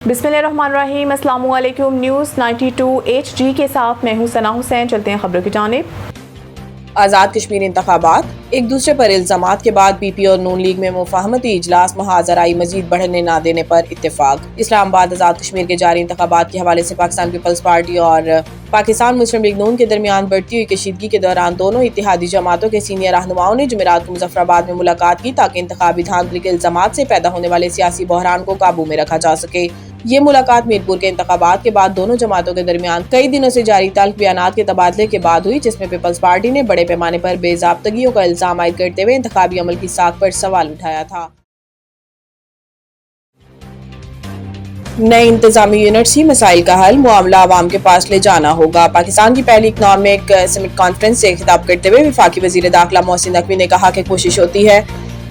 बिस्मिल्लाहिर्रहमानिर्रहीम, अस्सलामुअलैकुम। News 92 HD के साथ मैं हूं सना हुसैन। चलते हैं खबरों की जानिब। आज़ाद कश्मीर इंतखाबात। एक दूसरे पर इल्जामात के बाद PP और नून लीग में मुफाहमती इजलास मुहाज़राई मजीद बढ़ने न देने पर इत्तेफाक। इस्लामाबाद आज़ाद कश्मीर के जारी इंतखाबात के हवाले से पाकिस्तान पीपल्स पार्टी और पाकिस्तान मुस्लिम लीग नून के दरमियान बढ़ती हुई कशीदगी के दौरान दोनों इत्तेहादी जमातों के सीनियर रहनुमाओं ने जुमेरात को मुजफ्फराबाद में मुलाकात की ताकि इंतखाबी धांधली के इल्जामात से पैदा होने वाले सियासी बहरान को काबू में रखा जा सके। ये मुलाकात मीरपुर के इंतखाबात के बाद दोनों जमातों के दरमियान कई दिनों से जारी तल्ख बयानात के तबादले के बाद हुई, जिसमें पीपल्स पार्टी ने बड़े पैमाने पर बेजाब्तगियों का इल्जाम आयद करते हुए इंतखाबी अमल की साख पर सवाल उठाया था। नई इंतजामी यूनिट्स ही मसाइल का हल, मामला अवाम के पास ले जाना होगा। पाकिस्तान की पहली इकनॉमिक समिट कॉन्फ्रेंस से खिताब करते हुए वफाकी वजीर दाखिला मोहसिन नकवी ने कहा कि कोशिश होती है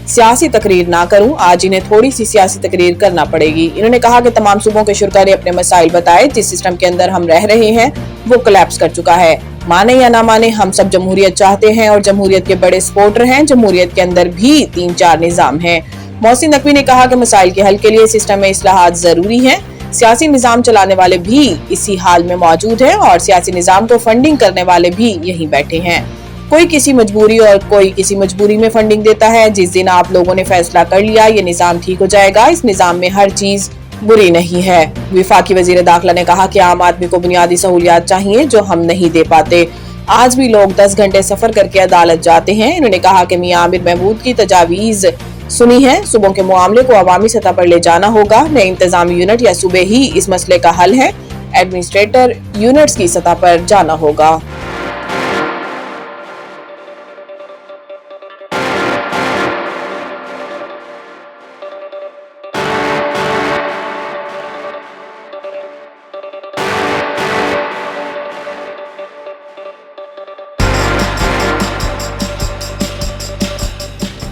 सियासी तकरीर ना करूं, आज इन्हें थोड़ी सी सियासी तकरीर करना पड़ेगी। इन्होंने कहा कि तमाम सूबों के शुरा ने अपने मसाइल बताए। जिस सिस्टम के अंदर हम रह रहे हैं वो कोलैप्स कर चुका है। माने या ना माने, हम सब जमहूरियत चाहते हैं और जमहूरियत के बड़े सपोर्टर हैं। जमहूरियत के अंदर भी 3-4 निजाम हैं। मोहसिन नकवी ने कहा कि मसाइल के हल के लिए सिस्टम में इस्लाहात जरूरी है। सियासी निजाम चलाने वाले भी इसी हाल में मौजूद है और सियासी निजाम को फंडिंग करने वाले भी यहीं बैठे हैं। कोई किसी मजबूरी और कोई किसी मजबूरी में फंडिंग देता है। जिस दिन आप लोगों ने फैसला कर लिया ये निजाम ठीक हो जाएगा, इस निजाम में हर चीज बुरी नहीं है। वफाकी वजीर दाखिला ने कहा कि आम आदमी को बुनियादी सहूलियात चाहिए जो हम नहीं दे पाते। आज भी लोग 10 घंटे सफर करके अदालत जाते हैं। इन्होंने कहा कि मियां आमिर महमूद की तजावीज सुनी है। सूबों के मामले को अवामी सतह पर ले जाना होगा। नए इंतजामी यूनिट या सूबे ही इस मसले का हल है। एडमिनिस्ट्रेटर यूनिट्स की सतह पर जाना होगा।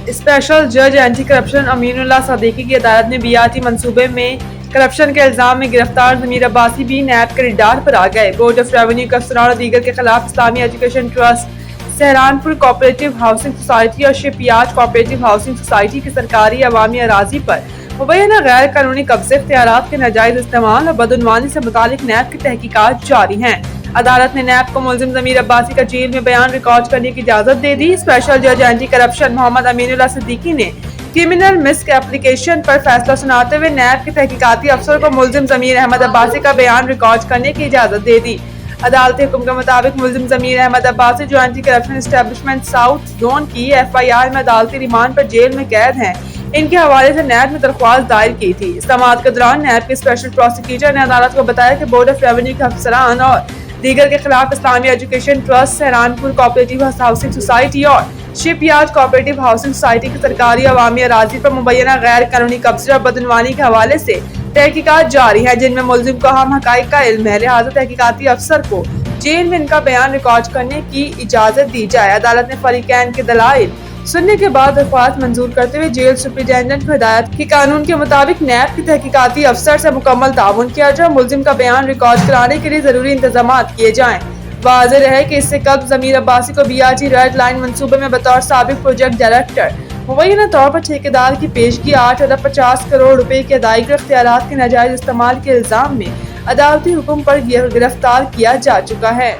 स्पेशल जज एंटी करप्शन अमीनुल्लाह सदीकी की अदालत ने BRT मंसूबे में करप्शन के इल्जाम में गिरफ्तार ज़मीर अब्बासी भी नैब के रिडार पर आ गए। बोर्ड ऑफ रेवेन्यू के अफसरान और दीगर के खिलाफ इस्लामी education trust, Saharanpur cooperative housing society और शिपयार्ड कोऑपरेटिव हाउसिंग सोसाइटी की सरकारी अवामी अराजी पर मुबैना गैर कानूनी कब्जे, इख्तियारात के नाजायज इस्तेमाल और बदउनवानी से मुतालिक नैब की तहकीकात जारी हैं। अदालत ने नैब को मुलजिम ज़मीर अब्बासी का जेल में बयान रिकॉर्ड करने की इजाजत दे दी। स्पेशल जज एंटी करप्शन मोहम्मद अमीनुल्लाह सदीकी ने क्रिमिनल मिस्क एप्लीकेशन पर फैसला सुनाते हुए नैब के तहकीकाती अफसर को मुलजिम ज़मीर अहमद अब्बासी का बयान रिकॉर्ड करने की इजाजत दे दी। अदालती हुक्म के मुताबिक मुलजिम ज़मीर अहमद अब्बासी जो anti corruption establishment south zone की FIR में अदालती रिमांड पर जेल में कैद हैं, इनके हवाले से नैब में दरख्वास्त दायर की थी। इस्लामाबाद के दौरान नैब के स्पेशल प्रोसिक्यूटर ने अदालत को बताया कि बोर्ड ऑफ रेवेन्यू के अफसरान और दीगर के खिलाफ इस्लामी education trust, Saharanpur cooperative housing society और शिपयार्ड कोऑपरेटिव हाउसिंग सोसाइटी की सरकारी अवामी अराजी पर मुबैना गैर कानूनी कब्जे और बदउनवानी के हवाले से तहकीकात जारी है, जिनमें मुलजिम को हम हकाइक का इल्म है। लिहाजा तहकीकाती अफसर को जेल में इनका बयान रिकॉर्ड करने की इजाजत दी जाए। अदालत ने फरीकैन के दलाइल सुनने के बाद दरख्वास्त मंजूर करते हुए जेल सुप्रिंटेंडेंट को हिदायत की कानून के मुताबिक नैब की तहकीकाती अफसर से मुकम्मल ताउन किया जाए, मुलजिम का बयान रिकॉर्ड कराने के लिए जरूरी इंतजाम किए जाएं। वाज़ेह रहे कि इससे कब्ल ज़मीर अब्बासी को BRT रेड लाइन मंसूबे में बतौर साबिक प्रोजेक्ट डायरेक्टर मुबैना तौर पर ठेकेदार की पेशगी 8.50 करोड़ रुपए की अदायगी और इख्तियारात के नाजायज इस्तेमाल के इल्जाम में अदालती हुक्म पर गिरफ्तार किया जा चुका है।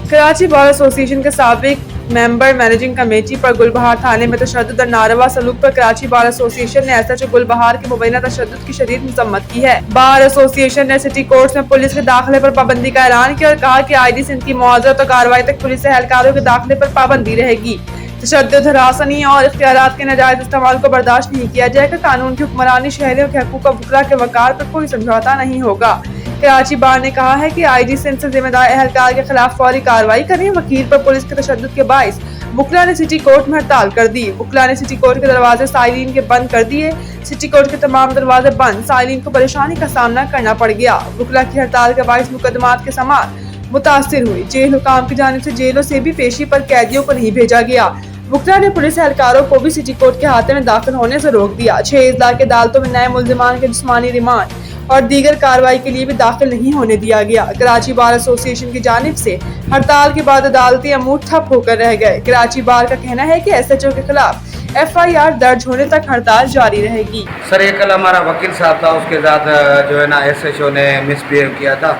कराची बार एसोसिएशन के साबिक मेंबर मैनेजिंग कमेटी पर गुलबहार थाने में तशद्दुद और नारवा सलूक पर कराची बार एसोसिएशन ने SHO गुलबहार के मुबैना तशद्दुद की शदीद मजम्मत की है। बार एसोसिएशन ने सिटी कोर्ट्स में पुलिस के दाखिले पर पाबंदी का ऐलान किया और कहा कि ID सिंध की मुआवजत और कार्रवाई तक पुलिस एहलकारों के दाखिले पर पाबंदी रहेगी। तशद्दुद, हरासनी और इख्तियारात के नाजायज इस्तेमाल को बर्दाश्त नहीं किया जाएगा। कानून की हुक्मरानी, शहरियों के हकूक और वकला के वकार पर कोई समझौता नहीं होगा। कराची बार ने कहा है कि ID सिंध से जिम्मेदार एहलकार के खिलाफ फौरी कार्रवाई करें। वकील पर पुलिस के तशद्दुद के बाइस वकला ने सिटी कोर्ट में हड़ताल कर दी। वकला ने सिटी कोर्ट के दरवाजे साइलिन के बंद कर दिए। सिटी कोर्ट के तमाम दरवाजे बंद, साइलिन को परेशानी का सामना करना पड़ गया। वकला की हड़ताल के बाइस मुकदमात के समाअत मुतासिर हुई। जेल हुकाम की जानिब से जेलों से भी पेशी पर कैदियों को नहीं भेजा गया। वकला ने पुलिस एहलकारों को भी सिटी कोर्ट के हाथे में दाखिल होने से रोक दिया। 6 इजला की अदालतों में नए मुल्जिमान के जिस्मानी रिमांड और दीगर कार्रवाई के लिए भी दाखिल नहीं होने दिया गया। कराची बार एसोसिएशन की जानिब से हड़ताल के बाद अदालती अमूर ठप होकर रह गए। कराची बार का कहना है कि SHO के खिलाफ FIR दर्ज होने तक हड़ताल जारी रहेगी। सर ये कल हमारा वकील साहब था, उसके साथ जो है ना SHO ने मिसबिहेव किया था,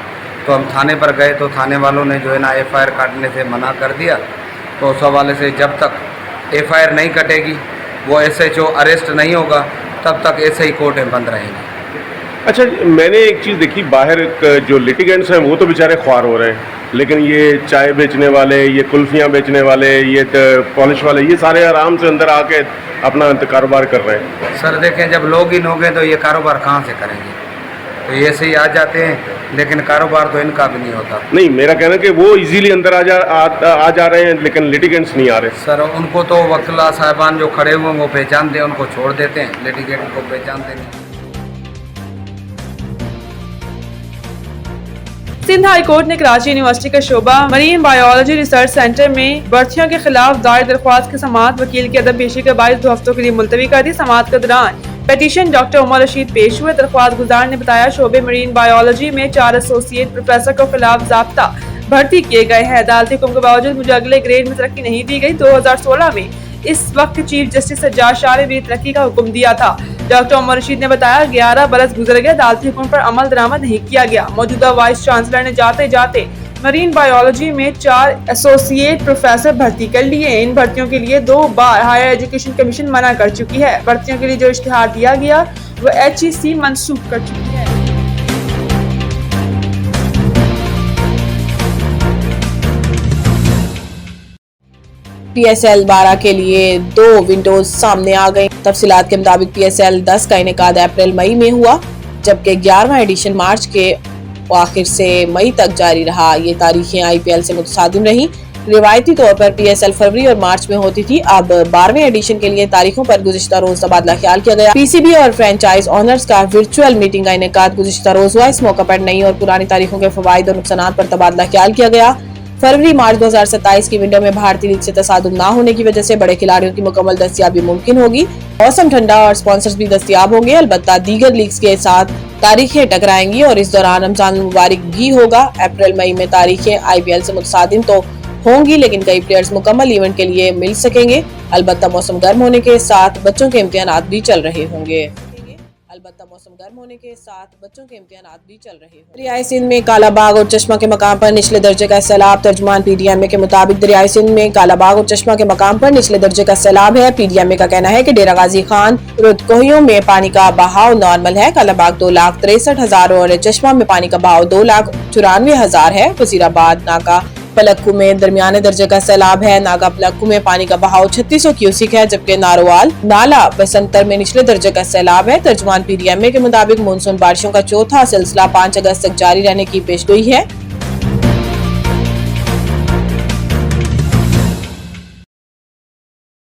तो हम थाने पर गए तो थाने वालों ने जो है ना FIR काटने से मना कर दिया। तो उस हवाले से जब तक FIR नहीं कटेगी, वो SHO अरेस्ट नहीं होगा, तब तक ऐसे ही कोर्टें बंद रहेंगी। अच्छा, मैंने एक चीज़ देखी, बाहर जो लिटिगेंट्स हैं वो तो बेचारे ख्वार हो रहे हैं, लेकिन ये चाय बेचने वाले, ये कुल्फियाँ बेचने वाले, ये पॉलिश वाले, ये सारे आराम से अंदर आके अपना कारोबार कर रहे हैं। सर देखें, जब लोग ही लोग हैं तो ये कारोबार कहाँ से करेंगे? तो ये ऐसे ही आ जाते हैं, लेकिन कारोबार तो इनका भी नहीं होता। नहीं, मेरा कहना कि वो इजीली अंदर आ जा रहे हैं, लेकिन लिटिगेंट्स नहीं आ रहे। सर उनको तो वकीला साहबान जो खड़े हुए हैं वो पहचानते हैं, उनको छोड़ देते हैं, लिटिगेंट को पहचानते नहीं। सिंध हाई कोर्ट ने कराची यूनिवर्सिटी का शोबा मरीन बायोलॉजी रिसर्च सेंटर में भर्तियों के खिलाफ दायर दरख्वास्त की समाअत वकील की अदब पेशी का 2 हफ्तों के लिए मुलतवी कर दी। समाअत के दौरान पेटिशन डॉक्टर उमर रशीद पेश हुए। दरख्वास्त गुजार ने बताया, शोबे मरीन बायोलॉजी में 4 एसोसिएट प्रोफेसर को खिलाफ ज़ाब्ता भर्ती किए गए हैं। अदालती हुक्म के बावजूद मुझे अगले ग्रेड में तरक्की नहीं दी गई। 2016 में इस वक्त चीफ जस्टिस सज्जाद शाह ने भी तरक्की का हुक्म दिया था। डॉक्टर उमर रशीद ने बताया, 11 बरस गुजर गए, अदालती हुक्म पर अमल दरामद नहीं किया गया। मौजूदा वाइस चांसलर ने जाते जाते मरीन बायोलॉजी में 4 एसोसिएट प्रोफेसर भर्ती कर लिए। इन भर्तियों के लिए 2 बार हायर एजुकेशन कमीशन मना कर चुकी है। भर्तियों के लिए जो इश्तिहार दिया गया वो HEC मंसूख कर चुकी है। PSL 12 के लिए 2 विंडोज सामने आ गई। तफसीलात के मुताबिक PSL 10 का इनेकाद अप्रैल-मई में हुआ, जबकि 11वां एडिशन मार्च के आखिर से मई तक जारी रहा। ये तारीखें IPL से मुतसादिम रही। रिवायती तौर पर PSL फरवरी और मार्च में होती थी। अब 12वें एडिशन के लिए तारीखों पर गुज़िश्ता रोज तबादला ख्याल किया गया। PCB और फ्रेंचाइज ऑनर्स का वर्चुअल मीटिंग का इनेकाद गुज़िश्ता रोज हुआ। इस मौका पर नई और पुरानी तारीखों के फवाइद और नुकसानात पर तबादला ख्याल किया गया। फरवरी मार्च 2027 की विंडो में भारतीय लीग से तसादुम न होने की वजह से बड़े खिलाड़ियों की मुकम्मल दस्तयाबी मुमकिन होगी। मौसम ठंडा और स्पॉन्सर्स भी दस्तयाब होंगे। अलबत्ता दीगर लीग्स के साथ तारीखें टकराएंगी और इस दौरान रमजान मुबारक भी होगा। अप्रैल-मई में तारीखें IPL से मुतसादिम तो होंगी, लेकिन कई प्लेयर्स मुकम्मल इवेंट के लिए मिल सकेंगे। अलबत्ता मौसम गर्म होने के साथ बच्चों के इम्तिहानात भी चल रहे होंगे। दरियाए सिंध में कालाबाग और चश्मा के मकाम पर निचले दर्जे का सैलाब। तर्जुमान PDMA के मुताबिक दरियाए सिंध में कालाबाग और चश्मा के मकाम पर निचले दर्जे का सैलाब है। PDMA का कहना है कि डेरा गाजी खान रुदकोहियों में पानी का बहाव नॉर्मल है। कालाबाग 2,63,000 और चश्मा में पानी का बहाव 2,94,000 है। वजीराबाद नाका पलक्कू में दरमियाने दर्जे का सैलाब है। नागा पलक्कू में पानी का बहाव 3600 क्यूसिक है, जबकि नारोवाल नाला बसंतर में निचले दर्जे का सैलाब है। तर्जुमान PDMA के मुताबिक मानसून बारिशों का चौथा सिलसिला 5 अगस्त तक जारी रहने की पेशगोई है।